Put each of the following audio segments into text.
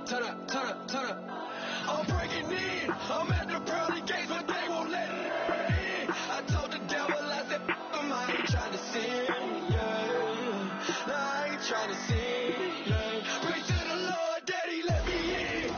turn up. I'm breaking in. I'm at the pearly gates, but they won't let me in. I told the devil, I said, I ain't trying to sin, yeah. No, I ain't trying to sin, yeah. Pray to the Lord that he let me in.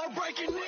I'm breaking in.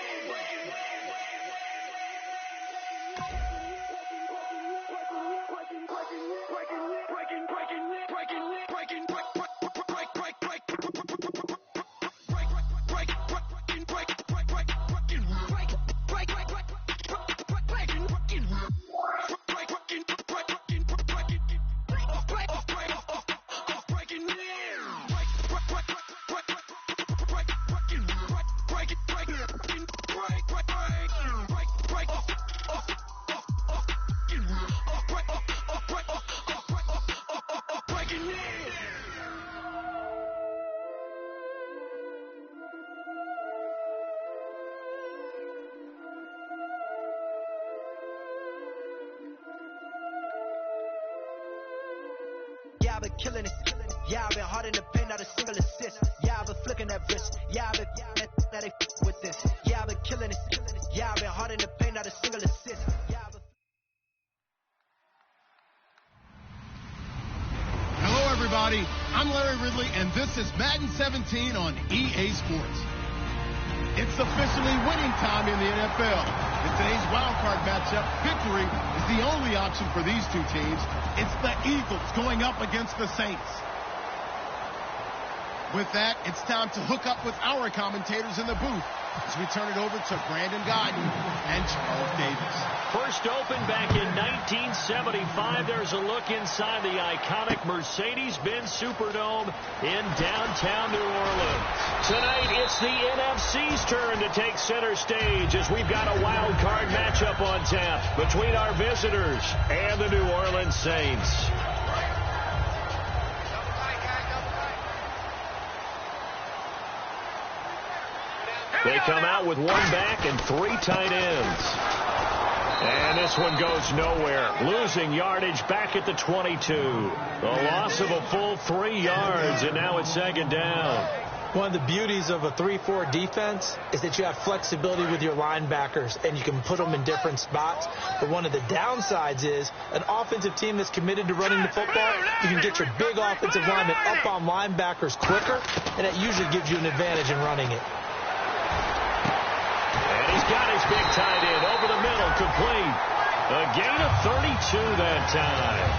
Yeah, I've been killing it. Yeah, I've been hard in the paint, not a single assist. Yeah, I've been flicking that wrist. Yeah, I've been that they with this. Yeah, I've been killing it. Yeah, I've been hard in the paint, not a single assist. Yeah, Hello, everybody. I'm Larry Ridley, and this is Madden 17 on EA Sports. It's officially winning time in the NFL. In today's wildcard matchup, victory is the only option for these two teams. It's the Eagles going up against the Saints. With that, it's time to hook up with our commentators in the booth as we turn it over to Brandon Godden and Charles Davis. First opened back in 1975. There's a look inside the iconic Mercedes-Benz Superdome in downtown New Orleans. Tonight, it's the NFC's turn to take center stage as we've got a wild card matchup on tap between our visitors and the New Orleans Saints. They come out with one back and three tight ends. And this one goes nowhere. Losing yardage back at the 22. A loss of a full 3 yards, and now it's second down. One of the beauties of a 3-4 defense is that you have flexibility with your linebackers, and you can put them in different spots. But one of the downsides is an offensive team that's committed to running the football, you can get your big offensive linemen up on linebackers quicker, and that usually gives you an advantage in running it. Got his big tight end over the middle, complete. A gain of 32 that time.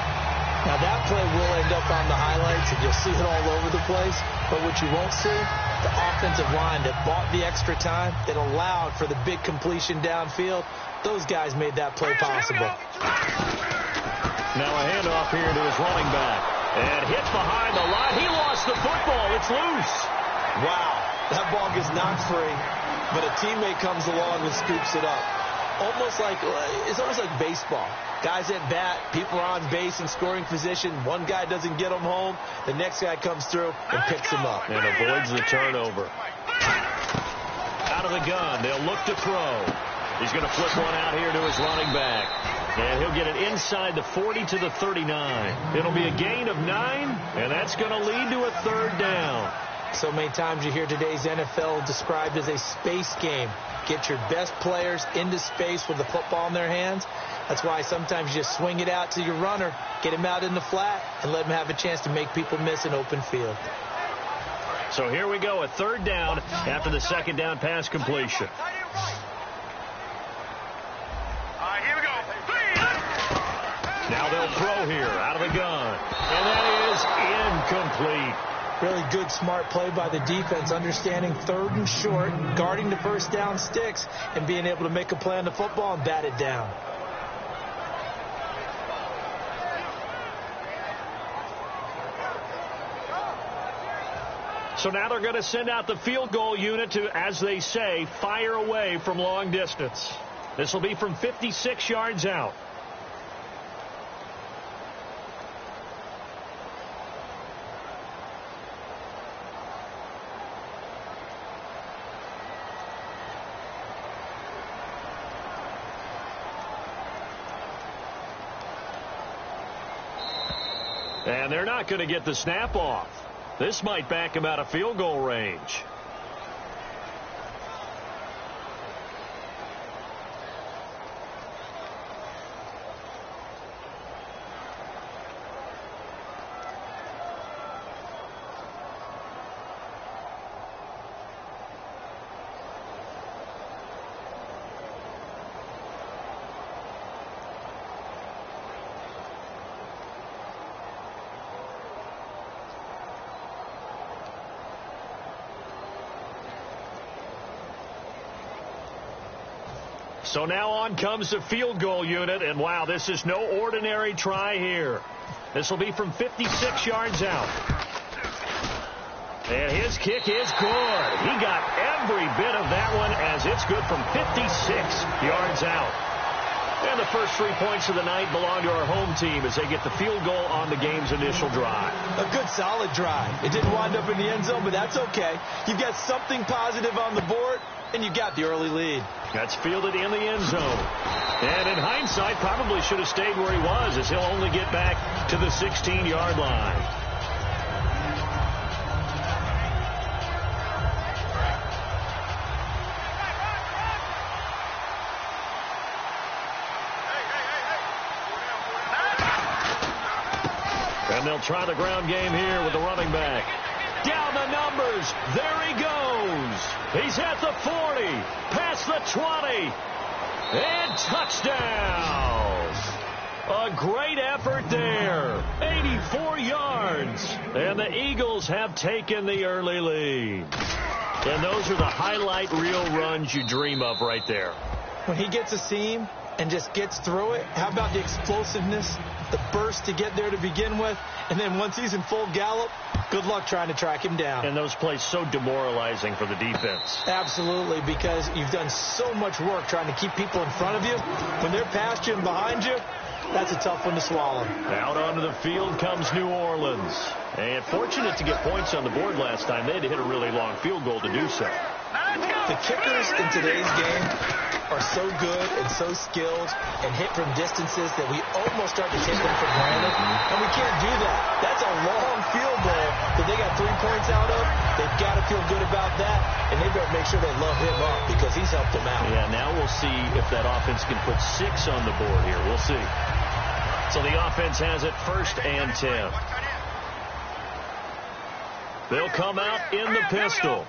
Now, that play will end up on the highlights, and you'll see it all over the place. But what you won't see, the offensive line that bought the extra time, it allowed for the big completion downfield. Those guys made that play possible. Now a handoff here to his running back. And hit behind the line. He lost the football. It's loose. Wow, that ball gets knocked free, but a teammate comes along and scoops it up. It's almost like baseball. Guys at bat, people are on base in scoring position. One guy doesn't get them home. The next guy comes through and picks him up. And avoids the turnover. Out of the gun. They'll look to throw. He's going to flip one out here to his running back. And he'll get it inside the 40 to the 39. It'll be a gain of 9, and that's going to lead to a third down. So many times you hear today's NFL described as a space game. Get your best players into space with the football in their hands. That's why sometimes you just swing it out to your runner, get him out in the flat, and let him have a chance to make people miss an open field. So here we go, a third down after the second down pass completion. Here we go. Now they'll throw here out of the gun. And that is incomplete. Really good, smart play by the defense, understanding third and short, guarding the first down sticks, and being able to make a play on the football and bat it down. So now they're going to send out the field goal unit to, as they say, fire away from long distance. This will be from 56 yards out. And they're not going to get the snap off. This might back him out of field goal range. So now on comes the field goal unit, and wow, this is no ordinary try here. This will be from 56 yards out. And his kick is good. He got every bit of that one as it's good from 56 yards out. And the first 3 points of the night belong to our home team as they get the field goal on the game's initial drive. A good, solid drive. It didn't wind up in the end zone, but that's okay. You've got something positive on the board, and you got the early lead. That's fielded in the end zone. And in hindsight, probably should have stayed where he was, as he'll only get back to the 16-yard line. And they'll try the ground game here with the running back. Down the numbers. There he goes. He's at the 40. Past the 20. And touchdown. A great effort there. 84 yards. And the Eagles have taken the early lead. And those are the highlight reel runs you dream of right there. When he gets a seam and just gets through it, how about the explosiveness, the burst to get there to begin with, and then once he's in full gallop, good luck trying to track him down. And those plays so demoralizing for the defense. Absolutely, because you've done so much work trying to keep people in front of you. When they're past you and behind you, that's a tough one to swallow. Out onto the field comes New Orleans. And fortunate to get points on the board last time. They had to hit a really long field goal to do so. The kickers in today's game are so good and so skilled and hit from distances that we almost start to take them for granted. And we can't do that. That's a long field goal that they got 3 points out of. They've got to feel good about that, and they better make sure they love him up because he's helped them out. Yeah, now we'll see if that offense can put 6 on the board here. We'll see. So the offense has it 1st and 10. They'll come out in the pistol.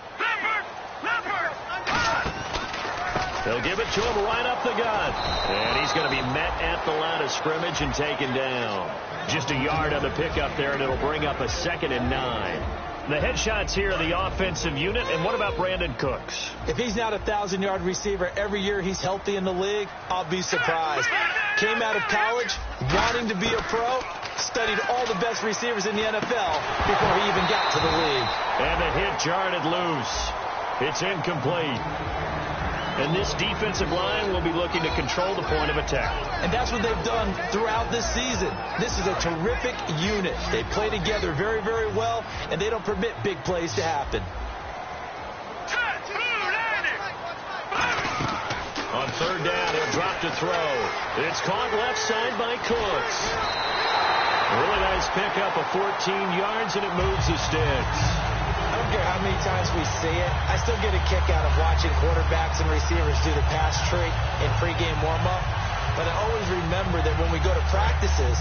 They'll give it to him right up the gut. And he's going to be met at the line of scrimmage and taken down. Just a yard on the pickup there, and it'll bring up a 2nd and 9. The headshots here of the offensive unit. And what about Brandon Cooks? If he's not a 1,000-yard receiver every year he's healthy in the league, I'll be surprised. Came out of college wanting to be a pro, studied all the best receivers in the NFL before he even got to the league. And the hit jarred it loose. It's incomplete. And this defensive line will be looking to control the point of attack. And that's what they've done throughout this season. This is a terrific unit. They play together very, very well, and they don't permit big plays to happen. On 3rd down, he'll drop to throw. It's caught left side by Cooks. Really nice pickup of 14 yards, and it moves the sticks. I don't care how many times we see it. I still get a kick out of watching quarterbacks and receivers do the pass trick in pregame warm-up. But I always remember that when we go to practices,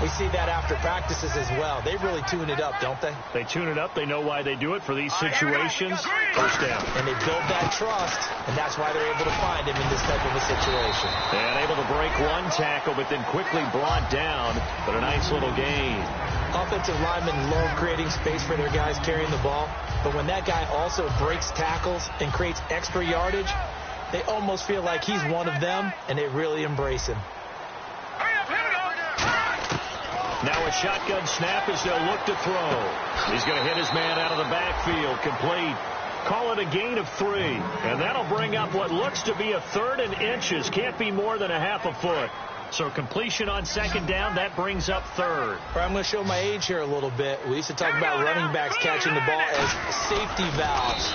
we see that after practices as well. They really tune it up, don't they? They tune it up. They know why they do it for these situations. First down. And they build that trust, and that's why they're able to find him in this type of a situation. And able to break one tackle, but then quickly brought down. But a nice little gain. Offensive linemen love creating space for their guys carrying the ball. But when that guy also breaks tackles and creates extra yardage, they almost feel like he's one of them, and they really embrace him. Now a shotgun snap as they'll look to throw. He's going to hit his man out of the backfield. Complete. Call it a gain of 3. And that'll bring up what looks to be a 3rd and inches. Can't be more than a half a foot. So completion on 2nd down, that brings up 3rd. I'm going to show my age here a little bit. We used to talk about running backs catching the ball as safety valves.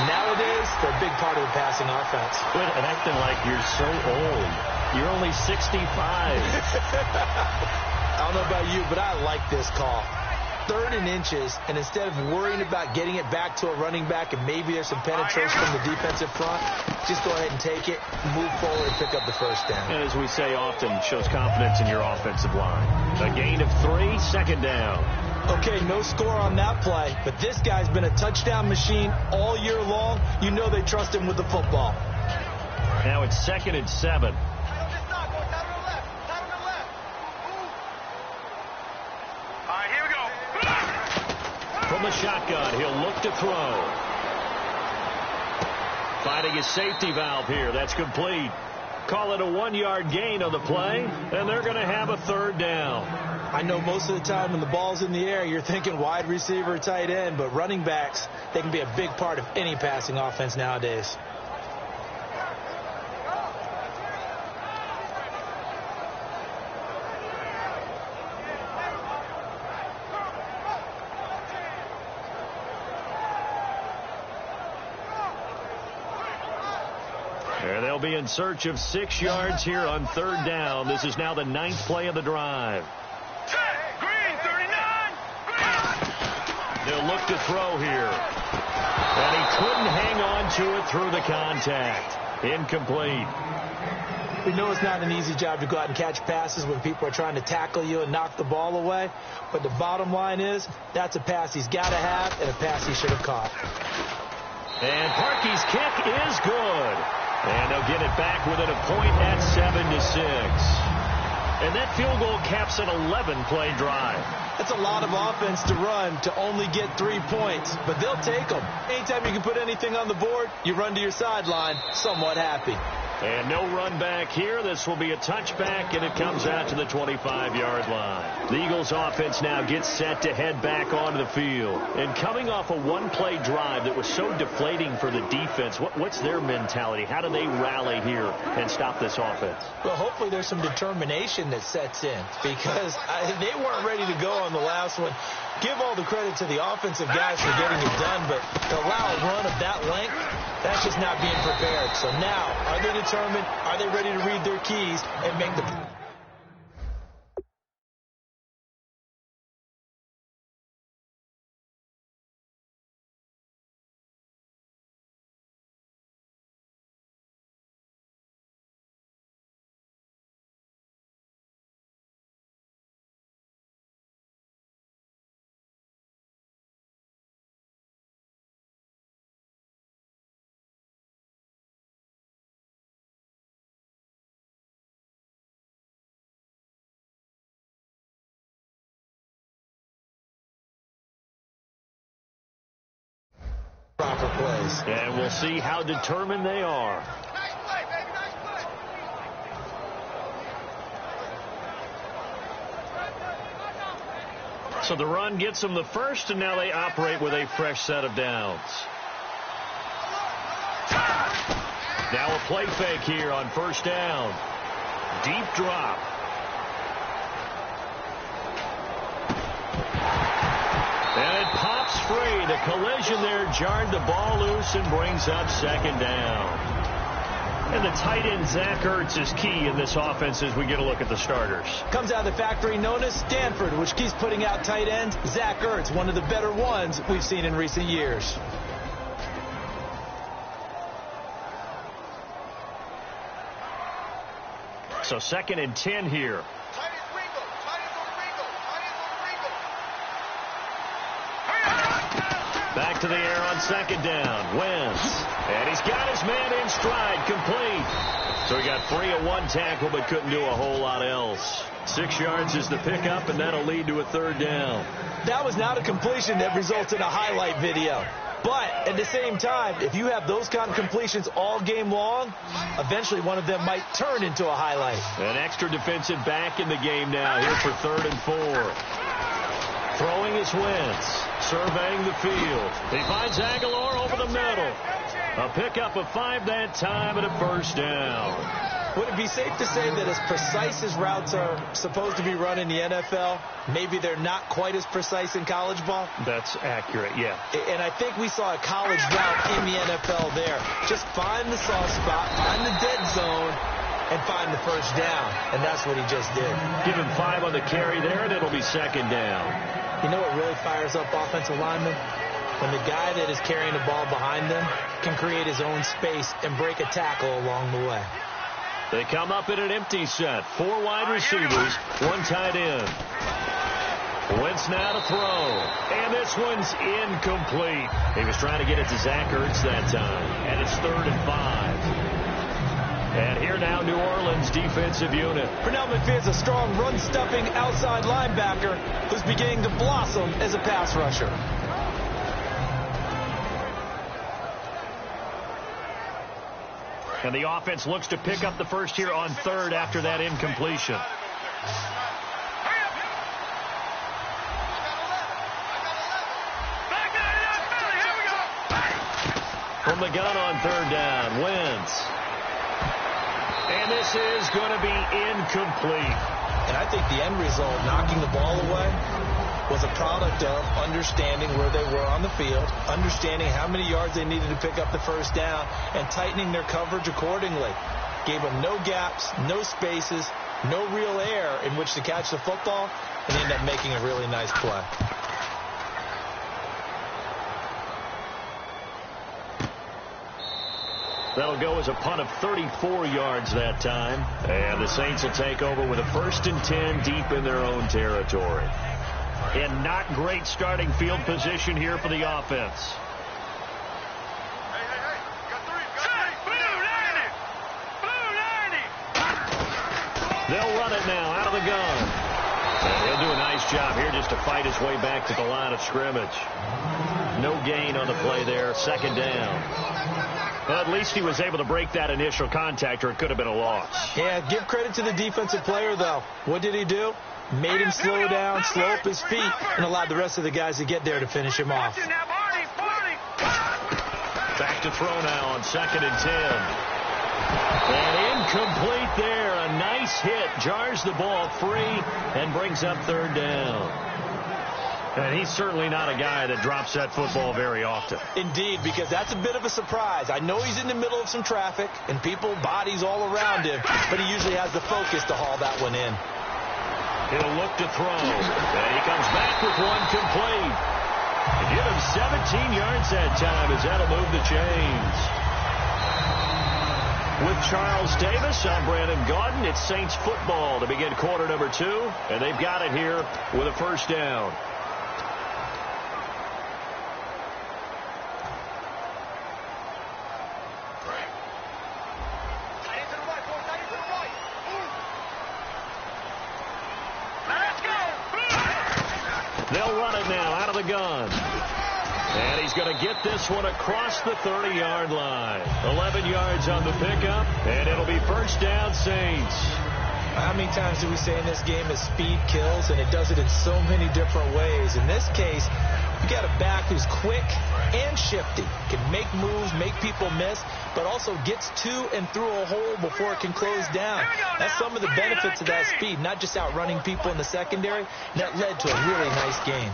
Nowadays, they're a big part of the passing offense. Quit acting like you're so old. You're only 65. I don't know about you, but I like this call. 3rd and inches, and instead of worrying about getting it back to a running back and maybe there's some penetration from the defensive front, just go ahead and take it, move forward, and pick up the 1st down. And as we say often, shows confidence in your offensive line. A gain of 3, 2nd down. Okay, no score on that play, but this guy's been a touchdown machine all year long. You know they trust him with the football. Now it's 2nd and 7. From the shotgun, he'll look to throw. Finding his safety valve here. That's complete. Call it a 1-yard gain on the play, and they're going to have a 3rd down. I know most of the time when the ball's in the air, you're thinking wide receiver, tight end, but running backs, they can be a big part of any passing offense nowadays. They'll be in search of 6 yards here on 3rd down. This is now the 9th play of the drive. Green, 39. They'll look to throw here. And he couldn't hang on to it through the contact. Incomplete. We know it's not an easy job to go out and catch passes when people are trying to tackle you and knock the ball away. But the bottom line is, that's a pass he's got to have and a pass he should have caught. And Parkey's kick is good. And they'll get it back within a point at 7-6. And that field goal caps an 11-play drive. That's a lot of offense to run to only get 3 points, but they'll take them. Anytime you can put anything on the board, you run to your sideline somewhat happy. And no run back here. This will be a touchback, and it comes out to the 25-yard line. The Eagles offense now gets set to head back onto the field. And coming off a one-play drive that was so deflating for the defense, what's their mentality? How do they rally here and stop this offense? Well, hopefully there's some determination that sets in because they weren't ready to go on the last one. Give all the credit to the offensive guys for getting it done, but to allow a run of that length, that's just not being prepared. So now, are they determined? Are they ready to read their keys and make the proper plays. And we'll see how determined they are. So the run gets them the first, and now they operate with a fresh set of downs. Now a play fake here on first down. Deep drop. And it pops free. The collision there jarred the ball loose and brings up second down. And the tight end, Zach Ertz, is key in this offense as we get a look at the starters. Comes out of the factory known as Stanford, which keeps putting out tight ends. Zach Ertz, one of the better ones we've seen in recent years. So 2nd and 10 here. Back to the air on 2nd down. Wentz. And he's got his man in stride, complete. So he got free of one tackle but couldn't do a whole lot else. 6 yards is the pickup, and that'll lead to a 3rd down. That was not a completion that results in a highlight video. But at the same time, if you have those kind of completions all game long, eventually one of them might turn into a highlight. An extra defensive back in the game now here for 3rd and 4. Throwing is Wentz. Surveying the field. He finds Aguilar over the middle. A pickup of 5 that time and a 1st down. Would it be safe to say that as precise as routes are supposed to be run in the NFL, maybe they're not quite as precise in college ball? That's accurate, yeah. And I think we saw a college route in the NFL there. Just find the soft spot, find the dead zone, and find the 1st down. And that's what he just did. Give him 5 on the carry there, and it'll be 2nd down. You know what really fires up offensive linemen? When the guy that is carrying the ball behind them can create his own space and break a tackle along the way. They come up in an empty set. 4 wide receivers, 1 tight end. Wentz now to throw. And this one's incomplete. He was trying to get it to Zach Ertz that time. And it's 3rd and 5. And here now, New Orleans defensive unit. Pernell McPhee's a strong run-stuffing outside linebacker who's beginning to blossom as a pass rusher. And the offense looks to pick up the first here on 3rd after that incompletion. From the gun on 3rd down, Wentz. And this is going to be incomplete. And I think the end result, knocking the ball away, was a product of understanding where they were on the field, understanding how many yards they needed to pick up the 1st down, and tightening their coverage accordingly. Gave them no gaps, no spaces, no real air in which to catch the football, and ended up making a really nice play. That'll go as a punt of 34 yards that time. And the Saints will take over with a 1st and 10 deep in their own territory. And not great starting field position here for the offense. They'll run it now out of the gun. And he'll do a nice job here just to fight his way back to the line of scrimmage. No gain on the play there. 2nd down. Well, at least he was able to break that initial contact, or it could have been a loss. Yeah, give credit to the defensive player, though. What did he do? Made him slow down, slow up his feet, and allowed the rest of the guys to get there to finish him off. Back to throw now on 2nd and 10. And incomplete there. A nice hit. Jars the ball free and brings up 3rd down. And he's certainly not a guy that drops that football very often. Indeed, because that's a bit of a surprise. I know he's in the middle of some traffic and people, bodies all around him, but he usually has the focus to haul that one in. He'll look to throw. And he comes back with one complete. And give him 17 yards that time as that'll move the chains. With Charles Davis, I'm Brandon Gaudin. It's Saints football to begin quarter number 2. And they've got it here with a 1st down. They'll run it now out of the gun. And he's going to get this one across the 30-yard line. 11 yards on the pickup, and it'll be first down, Saints. How many times do we say in this game that speed kills, and it does it in so many different ways? In this case, you got a back who's quick and shifty, can make moves, make people miss, but also gets to and through a hole before it can close down. That's some of the benefits of that speed, not just outrunning people in the secondary. That led to a really nice game.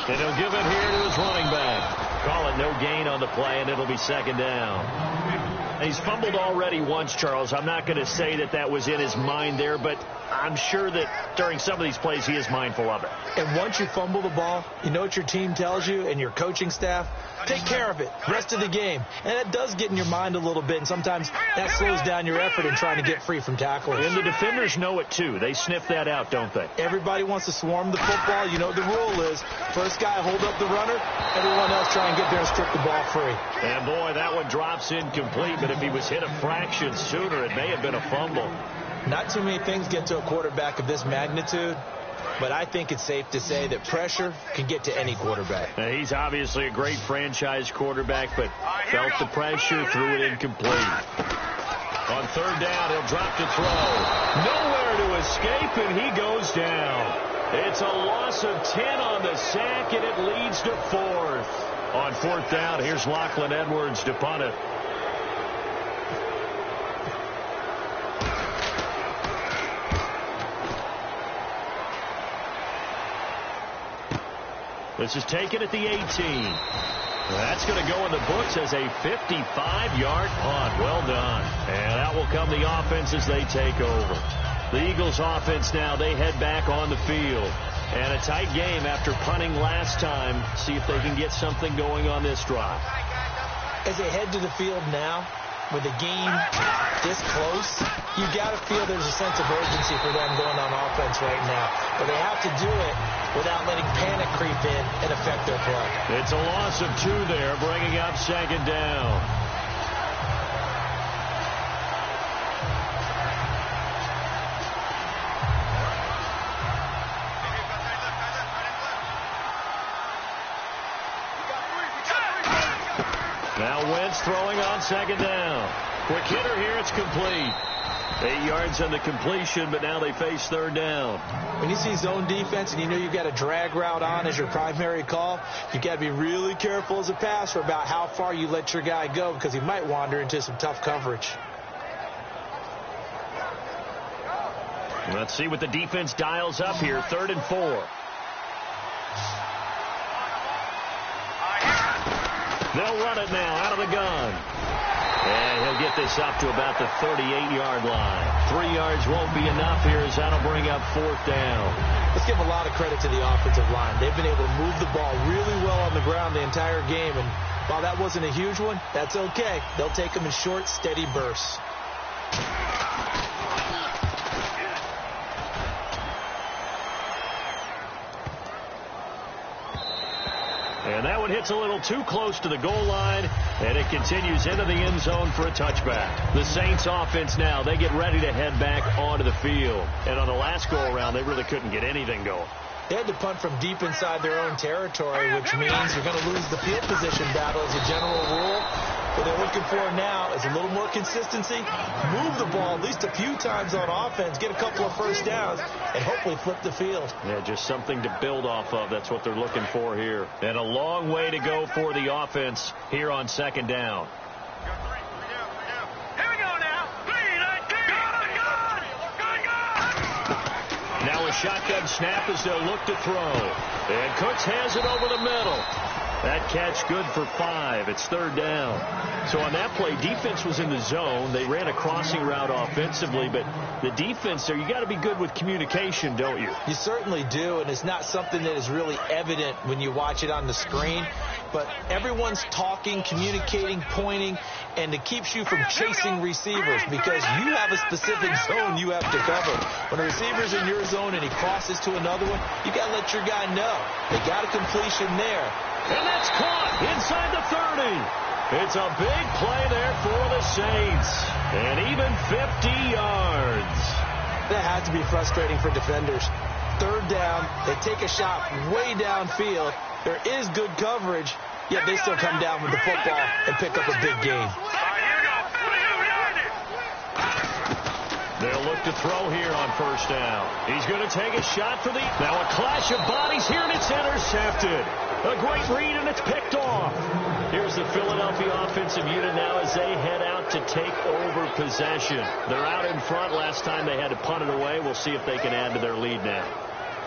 And he'll give it here to his running back. Call it no gain on the play, and it'll be second down. He's fumbled already once, Charles. I'm not going to say that that was in his mind there, but I'm sure that during some of these plays he is mindful of it. And once you fumble the ball, you know what your team tells you and your coaching staff? Take care of it rest of the game. And that does get in your mind a little bit, and sometimes that slows down your effort in trying to get free from tacklers. And the defenders know it, too. They sniff that out, don't they? Everybody wants to swarm the football. You know what the rule is. First guy hold up the runner. Everyone else try and get there and strip the ball free. And, boy, that one drops incomplete. But if he was hit a fraction sooner, it may have been a fumble. Not too many things get to a quarterback of this magnitude, but I think it's safe to say that pressure can get to any quarterback. Now, he's obviously a great franchise quarterback, but felt the pressure, threw it incomplete. On third down, he'll drop to throw. Nowhere to escape, and he goes down. It's a loss of 10 on the sack, and it leads to fourth. On fourth down, here's Lachlan Edwards to punt it. This is taken at the 18. That's going to go in the books as a 55-yard punt. Well done. And out will come the offense as they take over. The Eagles offense now, they head back on the field. And a tight game after punting last time. See if they can get something going on this drive. As they head to the field now, with the game this close, you got to feel there's a sense of urgency for them going on offense right now. But they have to do it without letting panic creep in and affect their play. It's a loss of 2 there, bringing up second down. Now Wentz throwing on second down. Quick hitter here, it's complete. 8 yards on the completion, but now they face third down. When you see zone defense and you know you've got a drag route on as your primary call, you've got to be really careful as a passer about how far you let your guy go because he might wander into some tough coverage. Let's see what the defense dials up here. 3rd and 4. They'll run it now out of the gun. And he'll get this up to about the 38-yard line. 3 yards won't be enough here as that'll bring up 4th down. Let's give a lot of credit to the offensive line. They've been able to move the ball really well on the ground the entire game. And while that wasn't a huge one, that's okay. They'll take them in short, steady bursts. And that one hits a little too close to the goal line, and it continues into the end zone for a touchback. The Saints offense now, they get ready to head back onto the field. And on the last go-around, they really couldn't get anything going. They had to punt from deep inside their own territory, which means you're going to lose the field position battle as a general rule. What they're looking for now is a little more consistency, move the ball at least a few times on offense, get a couple of first downs, and hopefully flip the field. Yeah, just something to build off of. That's what they're looking for here. And a long way to go for the offense here on second down. Now a shotgun snap as they'll look to throw. And Cooks has it over the middle. That catch good for 5. It's 3rd down. So on that play, defense was in the zone. They ran a crossing route offensively, but the defense there, you got to be good with communication, don't you? You certainly do, and it's not something that is really evident when you watch it on the screen. But everyone's talking, communicating, pointing, and it keeps you from chasing receivers because you have a specific zone you have to cover. When a receiver's in your zone and he crosses to another one, you got to let your guy know. They got a completion there. And that's caught inside the 30. It's a big play there for the Saints. And even 50 yards. That has to be frustrating for defenders. 3rd down, they take a shot way downfield. There is good coverage, yet they still come down with the football and pick up a big gain. They'll look to throw here on first down. He's going to take a shot for the... Now a clash of bodies here, and it's intercepted. A great read, and it's picked off. Here's the Philadelphia offensive unit now as they head out to take over possession. They're out in front. Last time they had to punt it away. We'll see if they can add to their lead now.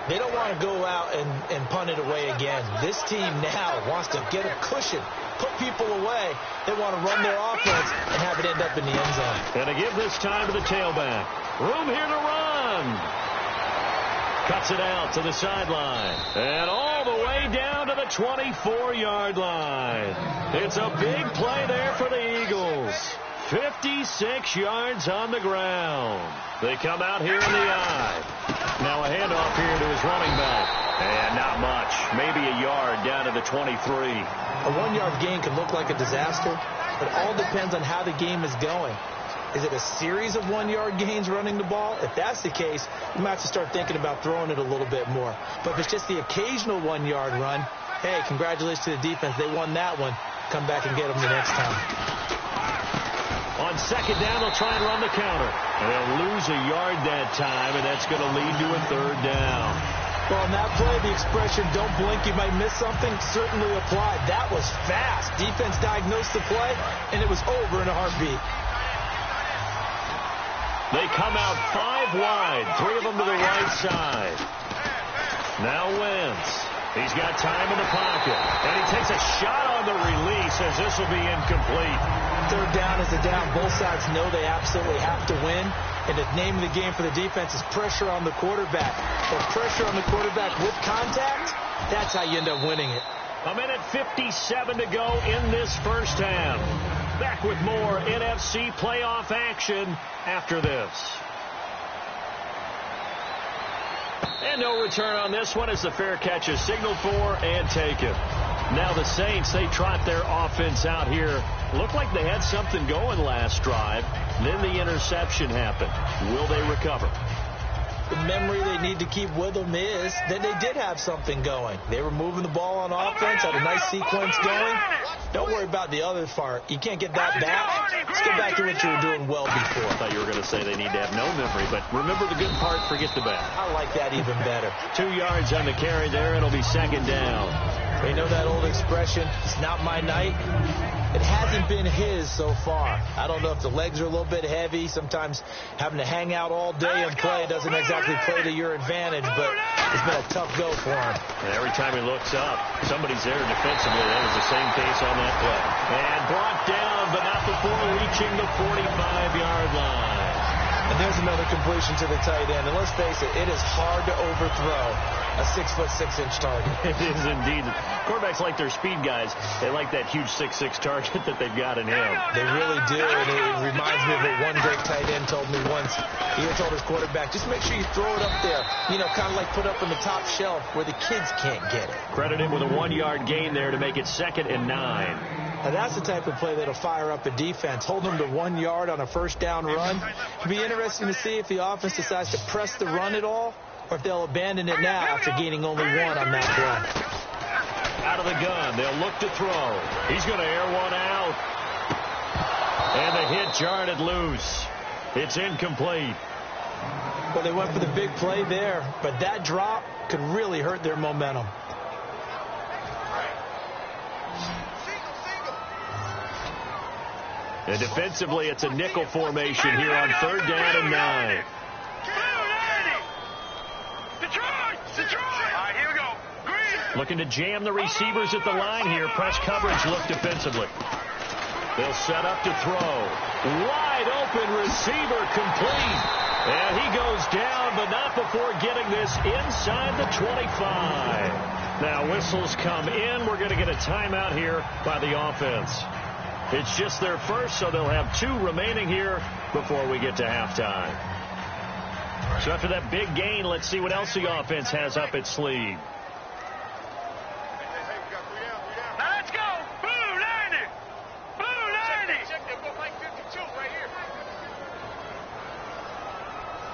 They don't want to go out and punt it away again. This team now wants to get a cushion, put people away. They want to run their offense and have it end up in the end zone. And to give this time to the tailback. Room here to run. Cuts it out to the sideline. And all the way down to the 24-yard line. It's a big play there for the Eagles. 56 yards on the ground. They come out here in the eye. Now a handoff here to his running back. And not much. Maybe a yard down to the 23. A 1-yard gain can look like a disaster. It all depends on how the game is going. Is it a series of 1-yard gains running the ball? If that's the case, you might have to start thinking about throwing it a little bit more. But if it's just the occasional 1-yard run, hey, congratulations to the defense. They won that one. Come back and get them the next time. On second down, they'll try and run the counter. They'll lose a yard that time, and that's going to lead to a third down. Well, on that play, the expression, don't blink, you might miss something, certainly applied. That was fast. Defense diagnosed the play, and it was over in a heartbeat. They come out 5 wide, 3 of them to the right side. Now Wentz. He's got time in the pocket, and he takes a shot on the release as this will be incomplete. Third down is a down. Both sides know they absolutely have to win, and the name of the game for the defense is pressure on the quarterback. But pressure on the quarterback with contact, that's how you end up winning it. A minute 57 to go in this first half. Back with more NFC playoff action after this. And no return on this one as the fair catch is signaled for and taken. Now the Saints, they trot their offense out here. Looked like they had something going last drive. Then the interception happened. Will they recover? The memory they need to keep with them is that they did have something going. They were moving the ball on offense, had a nice sequence going. Don't worry about the other part. You can't get that back. Let's get back to what you were doing well before. I thought you were going to say they need to have no memory, but remember the good part, forget the bad. I like that even better. 2 yards on the carry there. It'll be second down. You know that old expression, it's not my night? It hasn't been his so far. I don't know if the legs are a little bit heavy. Sometimes having to hang out all day and play doesn't exactly play to your advantage, but it's been a tough go for him. And every time he looks up, somebody's there defensively. That was the same case on that play. And brought down, but not before reaching the 45-yard line. And there's another completion to the tight end. And let's face it, it is hard to overthrow a 6'6" target. It is indeed. Quarterbacks like their speed guys. They like that huge 6'6" target that they've got in him. They really do, and it reminds me of what one great tight end told me once. He told his quarterback, just make sure you throw it up there. You know, kind of like put up on the top shelf where the kids can't get it. Credit him with a 1-yard gain there to make it 2nd and 9. Now that's the type of play that'll fire up a defense. Hold them to 1 yard on a first down run. It'll be interesting to see if the offense decides to press the run at all, or if they'll abandon it now after gaining only 1 on that play. Out of the gun, they'll look to throw. He's going to air one out. And the hit jarred it loose. It's incomplete. Well, they went for the big play there, but that drop could really hurt their momentum. And defensively, it's a nickel formation here on 3rd down and 9. Looking to jam the receivers at the line here. Press coverage look defensively. They'll set up to throw. Wide open receiver complete. And he goes down, but not before getting this inside the 25. Now whistles come in. We're going to get a timeout here by the offense. It's just their first, so they'll have 2 remaining here before we get to halftime. So after that big gain, let's see what else the offense has up its sleeve. Now let's go. Boo, 90. Boo, 90. Check that book like 52 right here.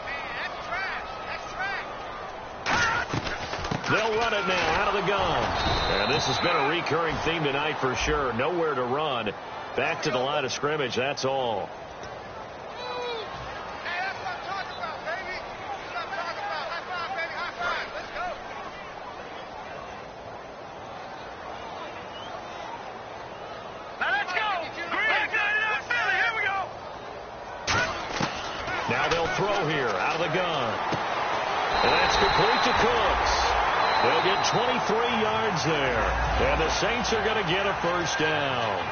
Man, that's trash. That's trash. They'll run it now out of the gun. And this has been a recurring theme tonight for sure. Nowhere to run. Back to the line of scrimmage, that's all. Now they'll throw here out of the gun. And that's complete to Cooks. They'll get 23 yards there. And the Saints are going to get a first down.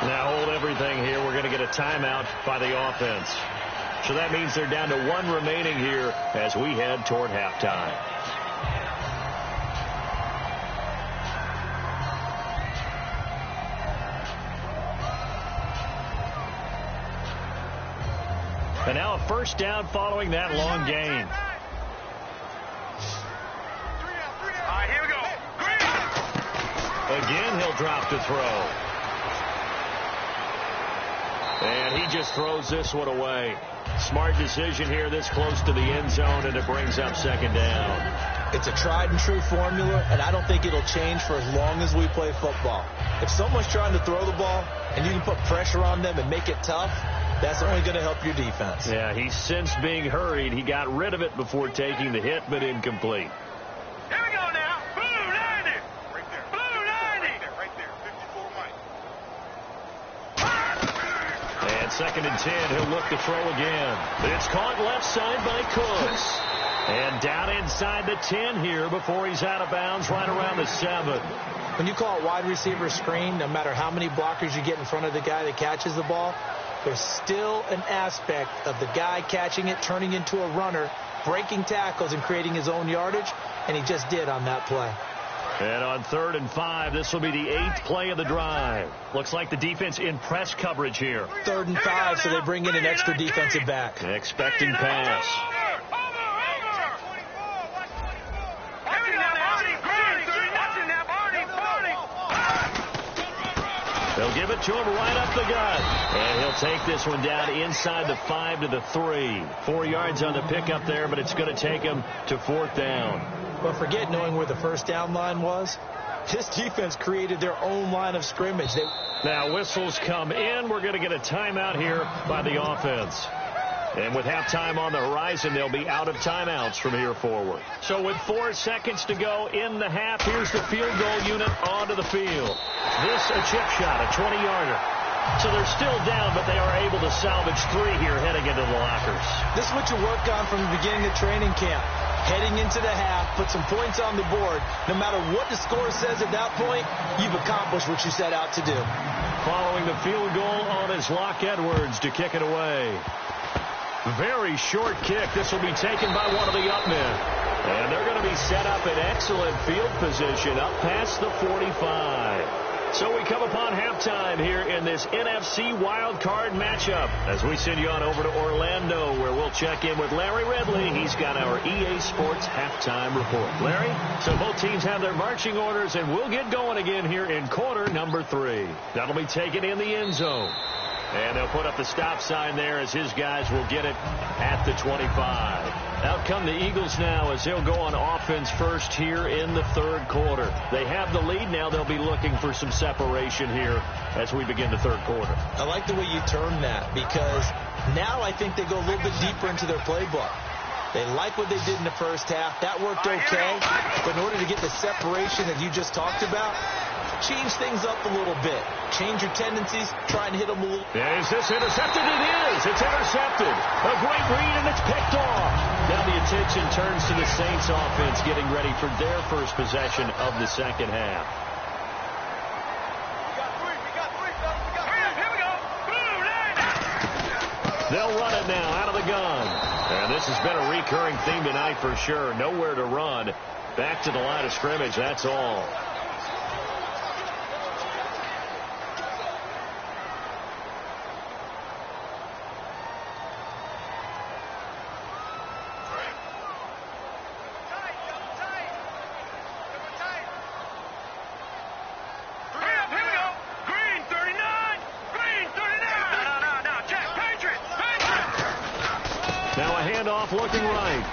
Now hold everything here. We're going to get a timeout by the offense. So that means they're down to 1 remaining here as we head toward halftime. And now a first down following that long gain. All right, here we go. Again, he'll drop to throw. And he just throws this one away. Smart decision here this close to the end zone, and it brings up second down. It's a tried and true formula, and I don't think it'll change for as long as we play football. If someone's trying to throw the ball and you can put pressure on them and make it tough, that's only going to help your defense. Yeah, he's since being hurried. He got rid of it before taking the hit, but incomplete. Here we go now. Blue 90. Right there. Blue 90. Right there. 54 Mike. And second and 10, he'll look to throw again. It's caught left side by Cooks. And down inside the 10 here before he's out of bounds right around the 7. When you call it wide receiver screen, no matter how many blockers you get in front of the guy that catches the ball, there's still an aspect of the guy catching it, turning into a runner, breaking tackles and creating his own yardage, and he just did on that play. And on 3rd and 5, this will be the 8th play of the drive. Looks like the defense in press coverage here. 3rd and 5, so they bring in an extra defensive back. Expecting pass. They'll give it to him right up the gut. And he'll take this one down inside the 5 to the 3. 4 yards on the pickup there, but it's going to take him to 4th down. But forget knowing where the first down line was. This defense created their own line of scrimmage. Now whistles come in. We're going to get a timeout here by the offense. And with halftime on the horizon, they'll be out of timeouts from here forward. So with 4 seconds to go in the half, here's the field goal unit onto the field. This a chip shot, a 20-yarder. So they're still down, but they are able to salvage 3 here heading into the lockers. This is what you work on from the beginning of training camp. Heading into the half, put some points on the board. No matter what the score says at that point, you've accomplished what you set out to do. Following the field goal on is Locke Edwards to kick it away. Very short kick. This will be taken by one of the up men. And they're going to be set up in excellent field position up past the 45. So we come upon halftime here in this NFC wild card matchup as we send you on over to Orlando, where we'll check in with Larry Ridley. He's got our EA Sports halftime report. Larry, so both teams have their marching orders, and we'll get going again here in quarter number 3. That'll be taken in the end zone. And they'll put up the stop sign there as his guys will get it at the 25. Out come the Eagles now as they'll go on offense first here in the 3rd quarter. They have the lead now. They'll be looking for some separation here as we begin the 3rd quarter. I like the way you term that, because now I think they go a little bit deeper into their playbook. They like what they did in the first half. That worked okay. But in order to get the separation that you just talked about, change things up a little bit. Change your tendencies. Try and hit them a little. Yeah, is this intercepted? It is. It's intercepted. A great read, and it's picked off. Now the attention turns to the Saints offense getting ready for their first possession of the second half. Here we go. They'll run it now out of the gun. And this has been a recurring theme tonight for sure. Nowhere to run. Back to the line of scrimmage. That's all. Looking right.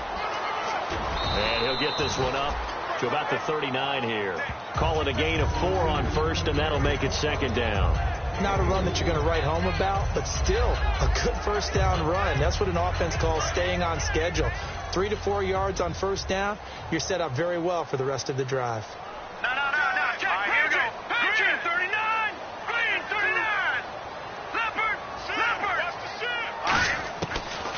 And he'll get this one up to about the 39 here. Call it a gain of 4 on first, and that'll make it second down. Not a run that you're going to write home about, but still a good first down run. That's what an offense calls staying on schedule. 3 to 4 yards on first down, you're set up very well for the rest of the drive. No. Check. All right, here we go. Green 39. Green 39. Leopard.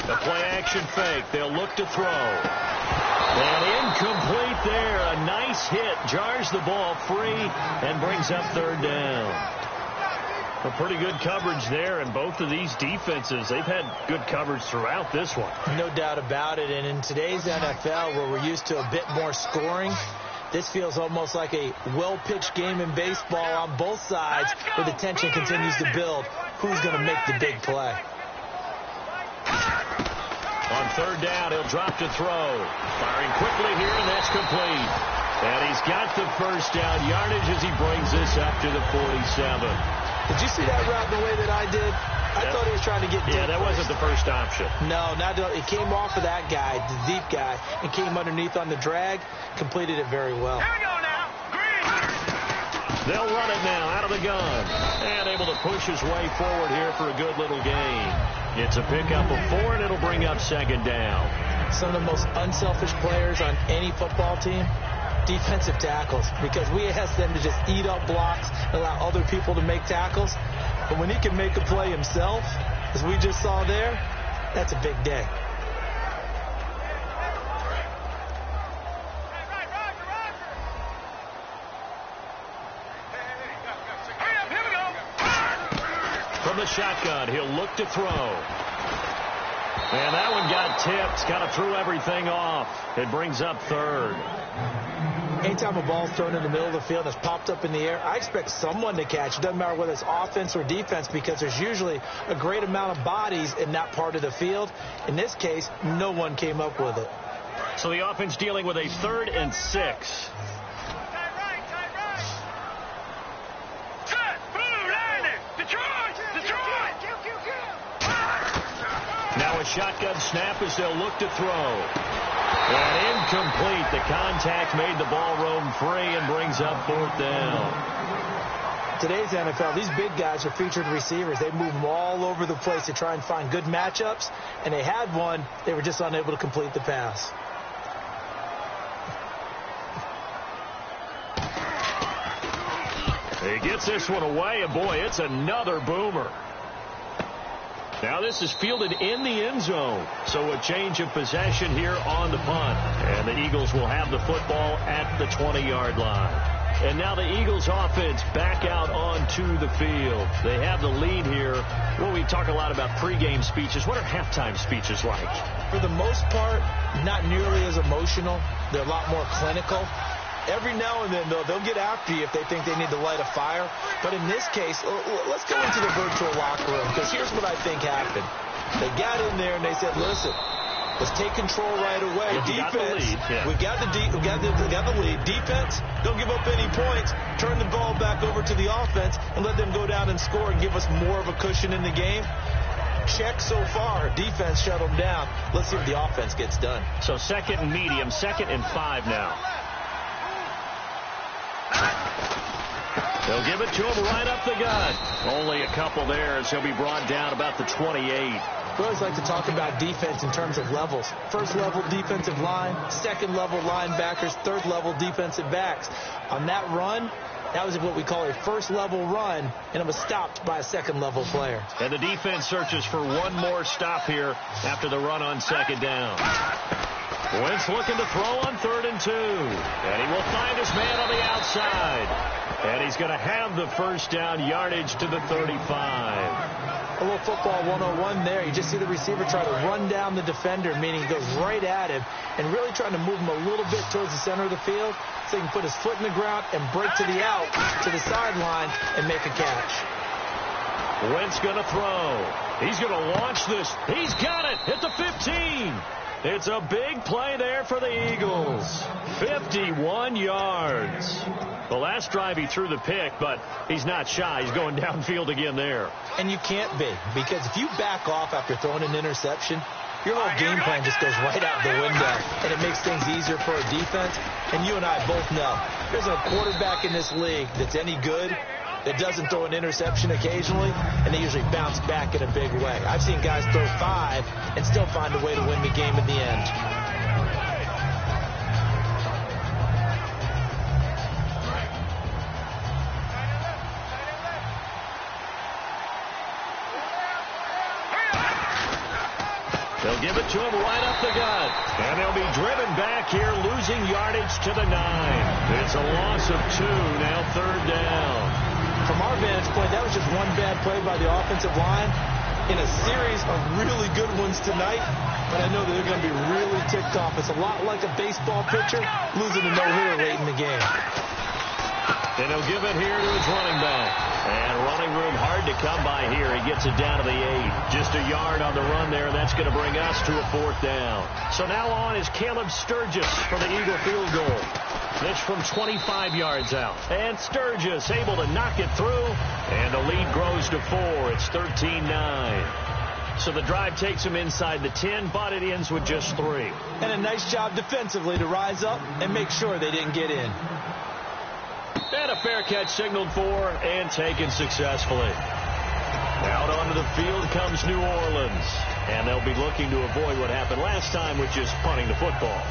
The play action fake. They'll look to throw. And incomplete there. A nice hit. Jars the ball free and brings up third down. A pretty good coverage there, and both of these defenses, they've had good coverage throughout this one. No doubt about it. And in today's NFL, where we're used to a bit more scoring, this feels almost like a well-pitched game in baseball on both sides, where the tension continues to build. Who's going to make the big play? On third down, he'll drop to throw. Firing quickly here, and that's complete. And he's got the first down yardage as he brings this up to the 47. Did you see that route the way that I did? I thought he was trying to get deep. Yeah, that wasn't the first option. No, it came off of that guy, the deep guy, and came underneath on the drag, completed it very well. Here we go now. Green. They'll run it now out of the gun. And able to push his way forward here for a good little gain. It's a pickup of 4, and it'll bring up second down. Some of the most unselfish players on any football team, defensive tackles, because we ask them to just eat up blocks and allow other people to make tackles. But when he can make a play himself, as we just saw there, that's a big day. From the shotgun, he'll look to throw. And that one got tipped. Kind of threw everything off. It brings up third. Anytime a ball's thrown in the middle of the field that's popped up in the air, I expect someone to catch. It doesn't matter whether it's offense or defense, because there's usually a great amount of bodies in that part of the field. In this case, no one came up with it. So the offense dealing with a 3rd and 6. Now a shotgun snap as they'll look to throw. And incomplete. The contact made the ball roam free and brings up 4th down. Today's NFL, these big guys are featured receivers. They move them all over the place to try and find good matchups, and they had one. They were just unable to complete the pass. He gets this one away, and boy, it's another boomer. Now this is fielded in the end zone, so a change of possession here on the punt. And the Eagles will have the football at the 20-yard line. And now the Eagles offense back out onto the field. They have the lead here. Well, we talk a lot about pregame speeches. What are halftime speeches like? For the most part, not nearly as emotional. They're a lot more clinical. Every now and then, though, they'll get after you if they think they need to light a fire. But in this case, let's go into the virtual locker room, because here's what I think happened. They got in there and they said, listen, let's take control right away. Defense, we got the lead. Defense, don't give up any points. Turn the ball back over to the offense and let them go down and score and give us more of a cushion in the game. Check so far. Defense shut them down. Let's see if the offense gets done. So 2nd and medium, 2nd and 5 now. They'll give it to him right up the gut. Only a couple there as he'll be brought down about the 28. We always like to talk about defense in terms of levels. 1st level defensive line, 2nd level linebackers, 3rd level defensive backs. On that run, that was what we call a 1st level run, and it was stopped by a 2nd level player. And the defense searches for one more stop here after the run on 2nd down. Wentz looking to throw on 3rd and 2. And he will find his man on the outside. And he's going to have the first down yardage to the 35. A little football 101 there. You just see the receiver try to run down the defender, meaning he goes right at him, and really trying to move him a little bit towards the center of the field so he can put his foot in the ground and break to the out, to the sideline, and make a catch. Wentz going to throw. He's going to launch this. He's got it at the 15. It's a big play there for the Eagles. 51 yards. The last drive he threw the pick, but he's not shy. He's going downfield again there. And you can't be, because if you back off after throwing an interception, your whole game plan just goes right out the window, and it makes things easier for a defense. And you and I both know there's a quarterback in this league that's any good that doesn't throw an interception occasionally, and they usually bounce back in a big way. I've seen guys throw 5 and still find a way to win the game in the end. They'll give it to him right up the gut. And they'll be driven back here, losing yardage to the 9. It's a loss of 2, now 3rd down. From our vantage point, that was just one bad play by the offensive line in a series of really good ones tonight. But I know that they're going to be really ticked off. It's a lot like a baseball pitcher losing a no-hitter late in the game. And he'll give it here to his running back. And running room hard to come by here. He gets it down to the 8. Just a yard on the run there. That's going to bring us to a 4th down. So now on is Caleb Sturgis for the Eagle field goal. This from 25 yards out. And Sturgis able to knock it through. And the lead grows to 4. It's 13-9. So the drive takes them inside the 10, but it ends with just 3. And a nice job defensively to rise up and make sure they didn't get in. And a fair catch signaled for and taken successfully. Out onto the field comes New Orleans. And they'll be looking to avoid what happened last time with just punting the football.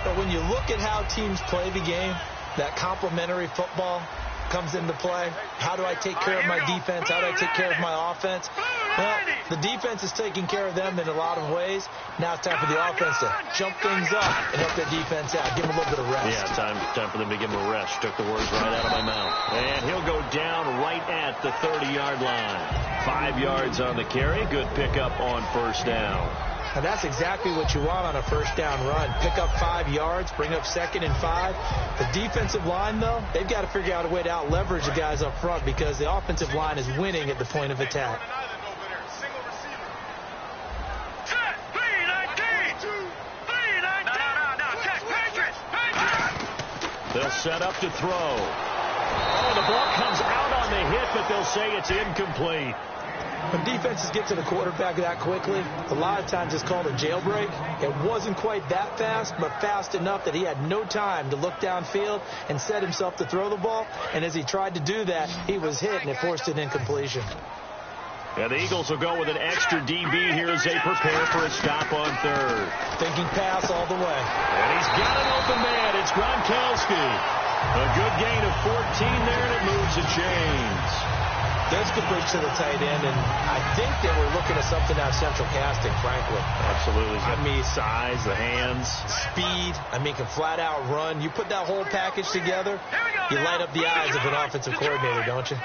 But when you look at how teams play the game, that complementary football comes into play. How do I take care of my defense? How do I take care of my offense? Well, the defense is taking care of them in a lot of ways. Now it's time for the offense to jump things up and help their defense out. Give them a little bit of rest. Yeah, time for them to give them a rest. Took the words right out of my mouth. And he'll go down right at the 30-yard line. 5 yards on the carry. Good pickup on 1st down. Now that's exactly what you want on a 1st down run. Pick up 5 yards, bring up 2nd and 5. The defensive line, though, they've got to figure out a way to out-leverage the guys up front because the offensive line is winning at the point of attack. They'll set up to throw. Oh, the ball comes out on the hit, but they'll say it's incomplete. When defenses get to the quarterback that quickly, a lot of times it's called a jailbreak. It wasn't quite that fast, but fast enough that he had no time to look downfield and set himself to throw the ball. And as he tried to do that, he was hit, and it forced an incompletion. And the Eagles will go with an extra DB here as they prepare for a stop on 3rd. Thinking pass all the way. And he's got an open man. It's Gronkowski. A good gain of 14 there, and it moves the chains. There's the bridge to the tight end, and I think they were looking at something out of central casting, frankly. Absolutely. I mean, size, the hands. Speed. I mean, can flat out run. You put that whole package together, you light up the eyes of an offensive coordinator, don't you?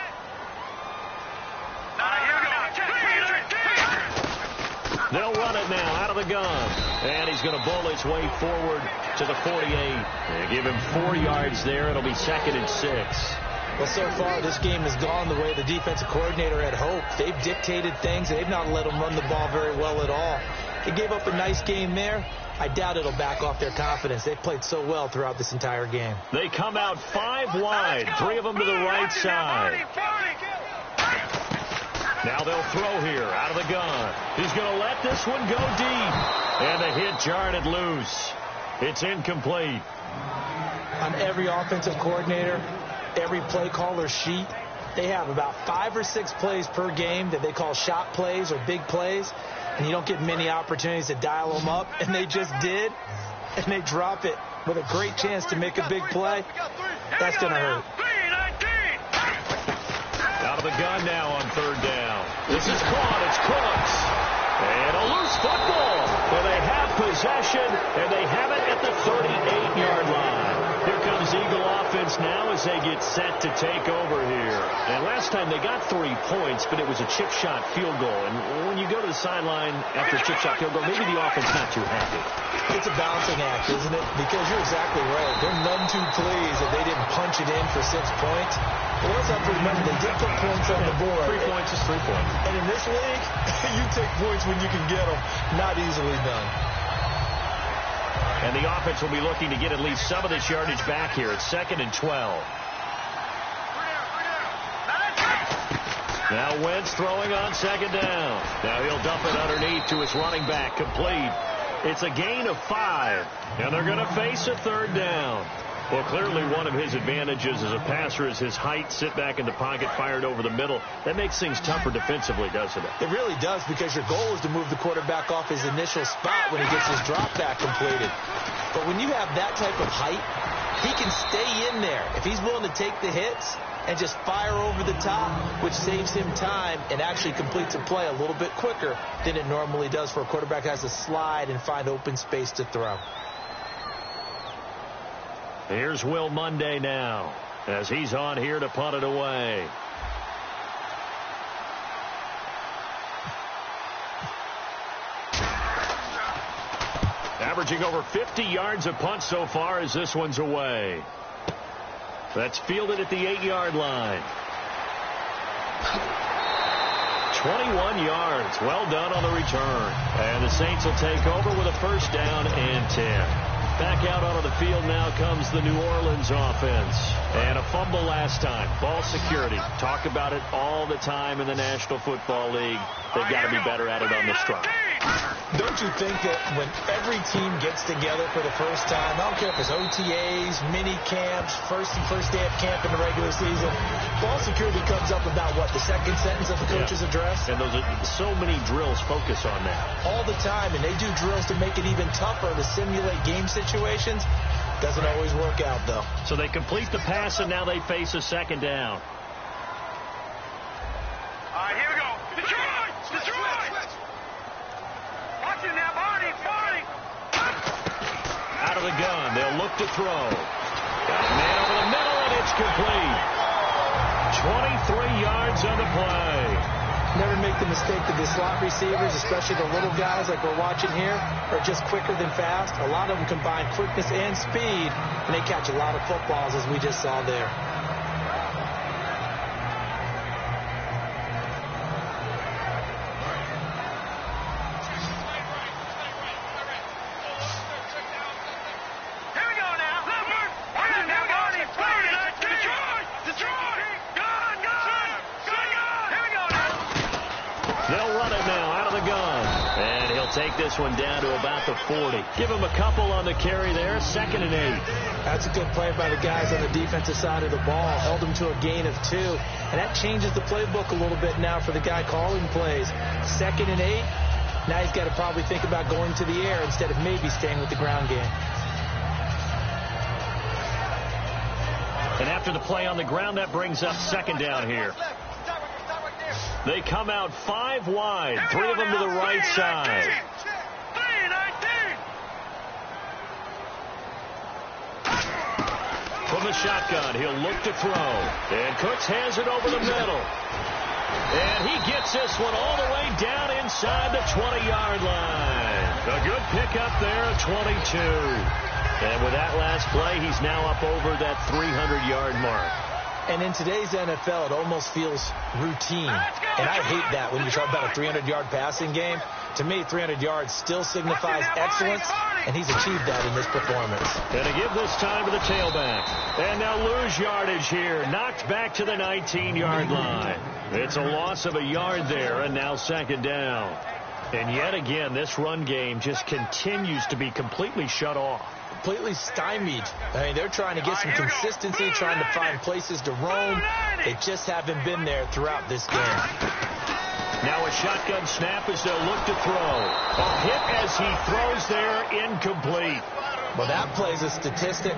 They'll run it now out of the gun. And he's going to bowl his way forward to the 48. They give him 4 yards there. It'll be 2nd and 6. Well, so far, this game has gone the way the defensive coordinator had hoped. They've dictated things. They've not let them run the ball very well at all. They gave up a nice game there. I doubt it'll back off their confidence. They've played so well throughout this entire game. They come out 5 wide, 3 of them to the right side. Now they'll throw here out of the gun. He's going to let this one go deep. And the hit jarred it loose. It's incomplete. On every offensive coordinator, every play caller sheet, they have about 5 or 6 plays per game that they call shot plays or big plays. And you don't get many opportunities to dial them up. And they just did. And they drop it with a great chance to make a big play. That's going to hurt. Out of the gun now on 3rd down. This is caught. It's Cooks. And a loose football. Well, they have possession, and they have it at the 38-yard line. Here comes Eagle offense now as they get set to take over here. And last time they got 3 points, but it was a chip shot field goal. And when you go to the sideline after a chip shot field goal, maybe the offense not too happy. It's a balancing act, isn't it? Because you're exactly right. They're none too pleased that they didn't punch it in for 6 points. But let's have to remember, they did put points on the board. 3 points is 3 points. And in this league, you take points when you can get them. Not easily done. And the offense will be looking to get at least some of this yardage back here. It's 2nd and 12. Now Wentz throwing on second down. Now he'll dump it underneath to his running back. Complete. It's a gain of 5, and they're going to face a third down. Well, clearly one of his advantages as a passer is his height, sit back in the pocket, fired over the middle. That makes things tougher defensively, doesn't it? It really does, because your goal is to move the quarterback off his initial spot when he gets his drop back completed. But when you have that type of height, he can stay in there. If he's willing to take the hits and just fire over the top, which saves him time and actually completes a play a little bit quicker than it normally does for a quarterback that has to slide and find open space to throw. Here's Will Monday now as he's on here to punt it away. Averaging over 50 yards a punt so far as this one's away. That's fielded at the 8-yard line. 21 yards. Well done on the return. And the Saints will take over with a first down and 10. Back out onto the field now comes the New Orleans offense. And a fumble last time. Ball security. Talk about it all the time in the National Football League. They've got to be better at it on this drive. Don't you think that when every team gets together for the first time, I don't care if it's OTAs, mini camps, first day of camp in the regular season, ball security comes up about what, the second sentence of the coach's address? And those are so many drills focus on that. All the time, and they do drills to make it even tougher to simulate game situations. Doesn't always work out, though. So they complete the pass, and now they face a second down. All right, here we go. Detroit! Detroit! Watch it now, Barney! Out of the gun, they'll look to throw. Got a man over the middle, and it's complete. 23 yards on the play. Never make the mistake that the slot receivers, especially the little guys like we're watching here, are just quicker than fast. A lot of them combine quickness and speed, and they catch a lot of footballs, as we just saw there. Take this one down to about the 40. Give him a couple on the carry there. 2nd and 8. That's a good play by the guys on the defensive side of the ball. Held him to a gain of 2. And that changes the playbook a little bit now for the guy calling plays. 2nd and 8. Now he's got to probably think about going to the air instead of maybe staying with the ground game. And after the play on the ground, that brings up 2nd down here. They come out 5 wide, 3 of them to the right side. From the shotgun, he'll look to throw. And Cooks has it over the middle. And he gets this one all the way down inside the 20-yard line. A good pickup there at 22. And with that last play, he's now up over that 300-yard mark. And in today's NFL, it almost feels routine. And I hate that when you talk about a 300-yard passing game. To me, 300 yards still signifies excellence, and he's achieved that in this performance. And to give this time to the tailback. And now lose yardage here. Knocked back to the 19-yard line. It's a loss of a yard there, and now 2nd down. And yet again, this run game just continues to be completely shut off. Completely stymied. I mean, they're trying to get some consistency, trying to find places to roam. They just haven't been there throughout this game. Now a shotgun snap as they'll look to throw. A hit as he throws there, incomplete. Well, that plays a statistic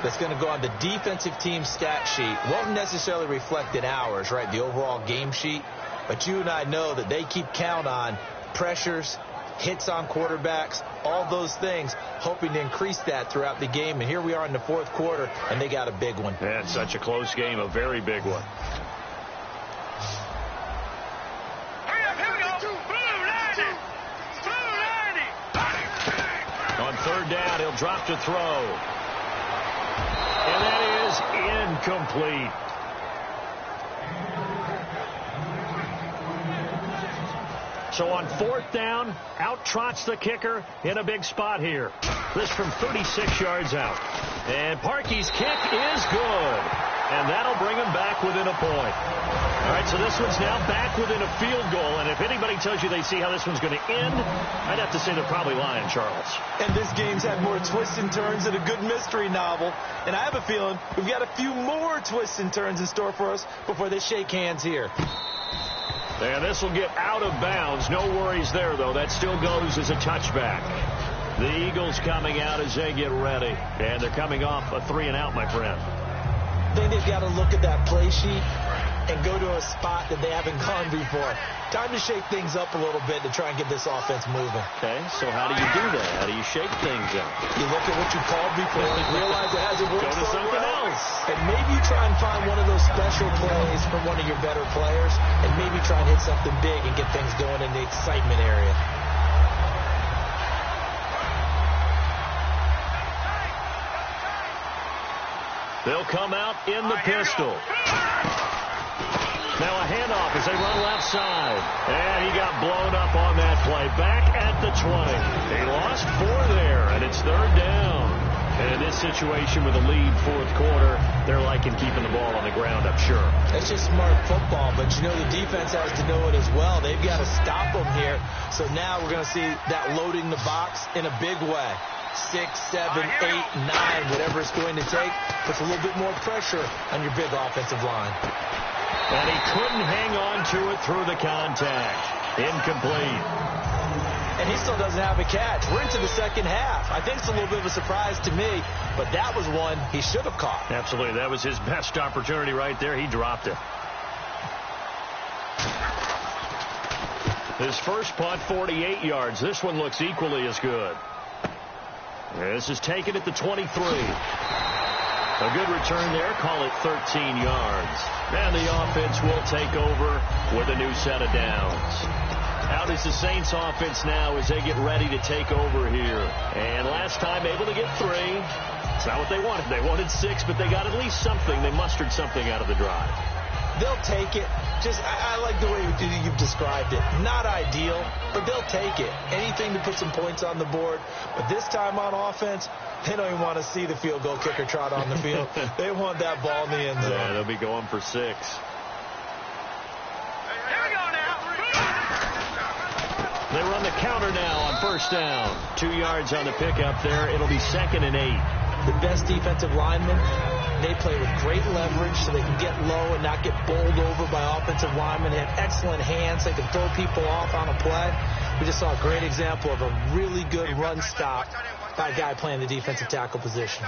that's going to go on the defensive team stat sheet. Won't necessarily reflect in ours, right, the overall game sheet. But you and I know that they keep count on pressures, hits on quarterbacks, all those things, hoping to increase that throughout the game. And here we are in the 4th quarter, and they got a big one. And such a close game, a very big one. On 3rd down, he'll drop to throw. And that is incomplete. So on 4th down, out trots the kicker in a big spot here. This from 36 yards out. And Parkey's kick is good. And that'll bring them back within a point. All right, so this one's now back within a field goal. And if anybody tells you they see how this one's going to end, I'd have to say they're probably lying, Charles. And this game's had more twists and turns than a good mystery novel. And I have a feeling we've got a few more twists and turns in store for us before they shake hands here. And this will get out of bounds. No worries there, though. That still goes as a touchback. The Eagles coming out as they get ready. And they're coming off a 3-and-out, my friend. I think they've got to look at that play sheet and go to a spot that they haven't gone before. Time to shake things up a little bit to try and get this offense moving. Okay, so how do you do that? How do you shake things up? You look at what you called before and realize it hasn't worked. Go to something else. And maybe you try and find one of those special plays from one of your better players and maybe try and hit something big and get things going in the excitement area. They'll come out in the pistol. Now a handoff as they run left side. And he got blown up on that play. Back at the 20. They lost 4 there, and it's 3rd down. And in this situation with a lead 4th quarter, they're liking keeping the ball on the ground, I'm sure. That's just smart football, but you know the defense has to know it as well. They've got to stop them here. So now we're going to see that loading the box in a big way. 6, 7, 8, 9, whatever it's going to take, puts a little bit more pressure on your big offensive line. And he couldn't hang on to it through the contact. Incomplete. And he still doesn't have a catch. We're into the second half. I think it's a little bit of a surprise to me, but that was one he should have caught. Absolutely. That was his best opportunity right there. He dropped it. His first punt, 48 yards. This one looks equally as good. This is taken at the 23. A good return there. Call it 13 yards. And the offense will take over with a new set of downs. Out is the Saints offense now as they get ready to take over here. And last time able to get 3. It's not what they wanted. They wanted 6, but they got at least something. They mustered something out of the drive. They'll take it. I like the way you've described it. Not ideal, but they'll take it. Anything to put some points on the board. But this time on offense, they don't even want to see the field goal kicker trot on the field. They want that ball in the end zone. Yeah, they'll be going for 6. Here we go now. They run the counter now on 1st down. 2 yards on the pickup there. It'll be 2nd and 8. The best defensive linemen, they play with great leverage so they can get low and not get bowled over by offensive linemen. They have excellent hands. They can throw people off on a play. We just saw a great example of a really good run stop by a guy playing the defensive tackle position.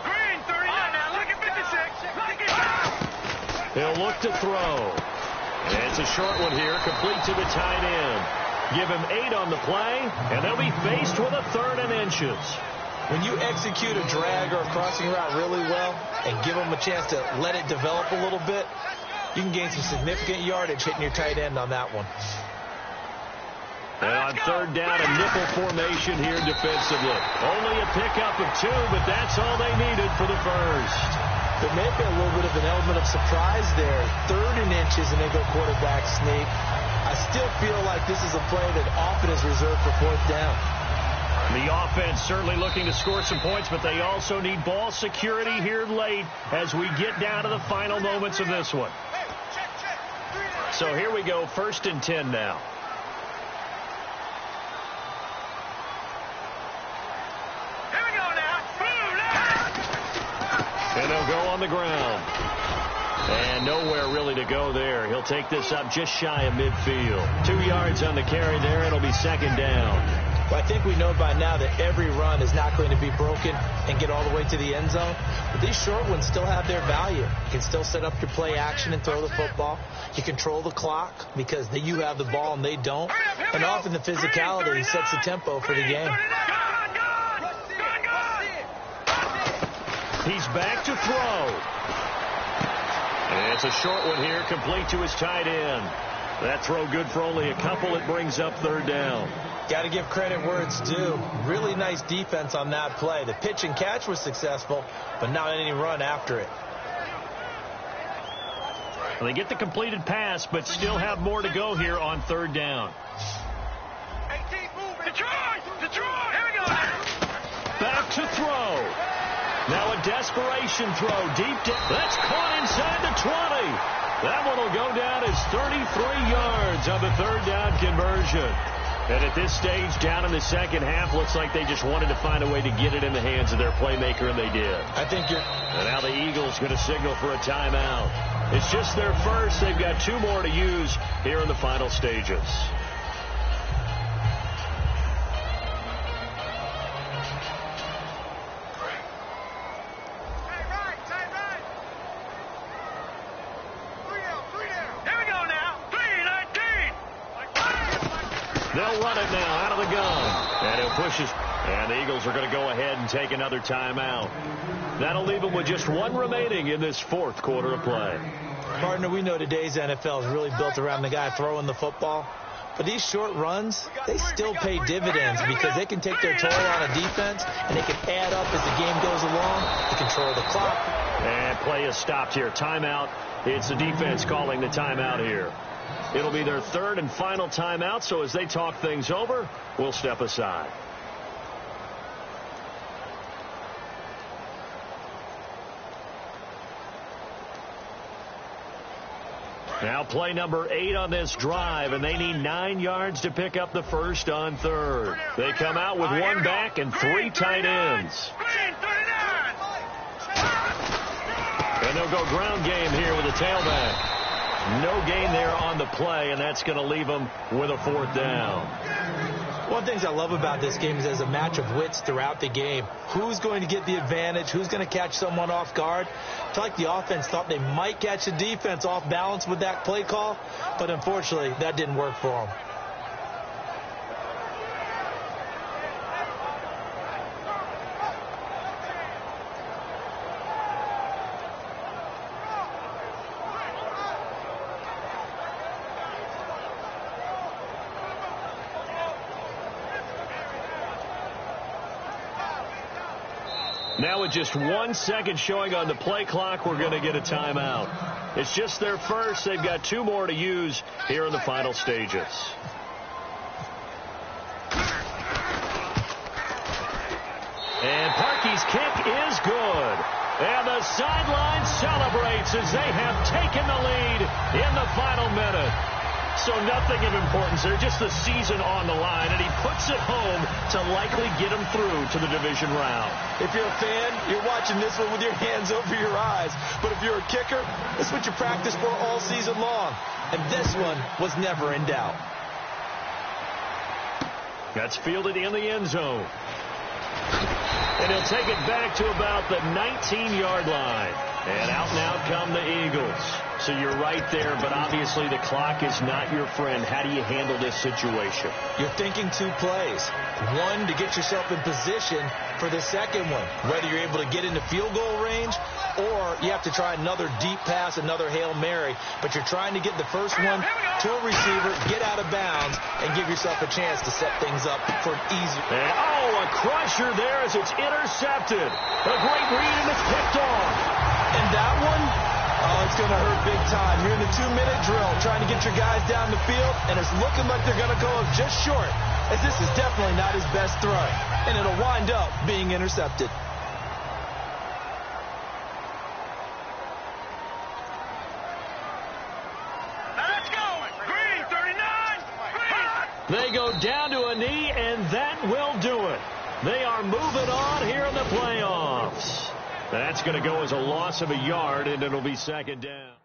Green, 39 now. Look at 56. They'll look to throw. And it's a short one here, complete to the tight end. Give him 8 on the play, and they'll be faced with a 3rd and inches. When you execute a drag or a crossing route really well and give them a chance to let it develop a little bit, you can gain some significant yardage hitting your tight end on that one. And on 3rd down, a nickel formation here defensively. Only a pickup of 2, but that's all they needed for the first. There may be a little bit of an element of surprise there. 3rd and inches, and they go quarterback sneak. I still feel like this is a play that often is reserved for 4th down. The offense certainly looking to score some points, but they also need ball security here late as we get down to the final moments of this one. So here we go, 1st and 10 now. Here we go now. And they'll go on the ground. And nowhere really to go there. He'll take this up just shy of midfield. 2 yards on the carry there. It'll be 2nd down. Well, I think we know by now that every run is not going to be broken and get all the way to the end zone. But these short ones still have their value. You can still set up your play action and throw the football. You control the clock because you have the ball and they don't. And often the physicality sets the tempo for the game. He's back to throw. And it's a short one here, complete to his tight end. That throw good for only a couple. It brings up 3rd down. Got to give credit where it's due. Really nice defense on that play. The pitch and catch was successful, but not any run after it. Well, they get the completed pass, but still have more to go here on 3rd down. Detroit! Here we go. Back to throw. Now a desperation throw deep down. That's caught inside the 20. That one will go down as 33 yards on the third down conversion. And at this stage, down in the second half, looks like they just wanted to find a way to get it in the hands of their playmaker, and they did. And now the Eagles going to signal for a timeout. It's just their first. They've got 2 more to use here in the final stages. They'll run it now out of the gun. And it pushes. And the Eagles are going to go ahead and take another timeout. That'll leave them with just 1 remaining in this fourth quarter of play. Partner, we know today's NFL is really built around the guy throwing the football. But these short runs, they still pay dividends because they can take their toll on a defense, and they can add up as the game goes along to control the clock. And play is stopped here. Timeout. It's the defense calling the timeout here. It'll be their third and final timeout, so as they talk things over, we'll step aside. Now play number 8 on this drive, and they need 9 yards to pick up the first on third. They come out with 1 back and 3 tight ends. And they'll go ground game here with a tailback. No gain there on the play, and that's going to leave them with a 4th down. One of the things I love about this game is there's a match of wits throughout the game. Who's going to get the advantage? Who's going to catch someone off guard? I feel like the offense thought they might catch the defense off balance with that play call, but unfortunately, that didn't work for them. Now with just 1 second showing on the play clock, we're going to get a timeout. It's just their first. They've got 2 more to use here in the final stages. And Parkey's kick is good. And the sideline celebrates as they have taken the lead in the final minute. So nothing of importance there, just the season on the line, and he puts it home to likely get him through to the division round. If you're a fan, you're watching this one with your hands over your eyes. But if you're a kicker, this is what you practice for all season long. And this one was never in doubt. That's fielded in the end zone. And he'll take it back to about the 19-yard line. And out come the Eagles. So you're right there, but obviously the clock is not your friend. How do you handle this situation? You're thinking 2 plays. 1 to get yourself in position for the second one, whether you're able to get into field goal range or you have to try another deep pass, another Hail Mary. But you're trying to get the first one to a receiver, get out of bounds, and give yourself a chance to set things up for an easy. And, a crusher there as it's intercepted. A great read, and it's picked off. And that one, it's going to hurt big time. You're in the 2-minute drill trying to get your guys down the field, and it's looking like they're going to go up just short, as this is definitely not his best throw, and it'll wind up being intercepted. Let's go! Green, 39! Green! They go down to a knee, and that will do it. They are moving on here in the playoffs. That's going to go as a loss of a yard, and it'll be 2nd down.